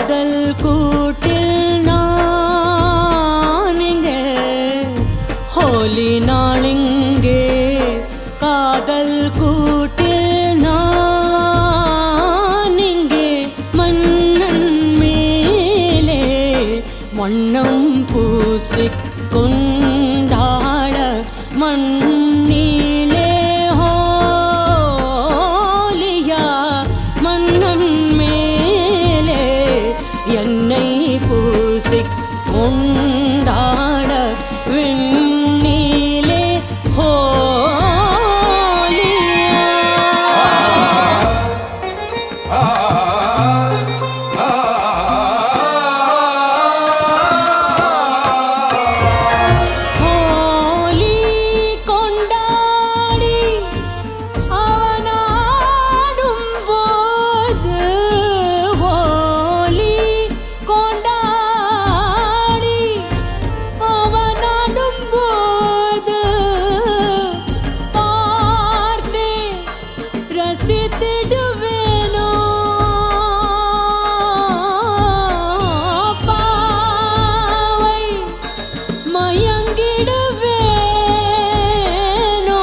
காதல் கூட்டில் நான் இங்கே ஹோலி நாளிங்கே காதல் கூட்டில் நான் இங்கே மன்னன் மேலே வண்ணம் பூசிக் கொண்டாட மண்ணிலே ஹோலியா மன்னன் மேலே என்னை பூசிக் கொண்டாட விண்ணிலே ஹோலியா. ஹோலி கொண்டாடி அவனாடும் போது ஹோலி கொண்டாடி அவனாடும் போது பார்த்தே ரசித்திடுவேனோ பாவை மயங்கிடுவேனோ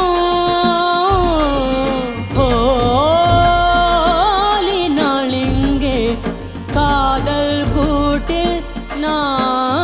ஹோலி நாளிங்கே காதல் கூட்டில் நான்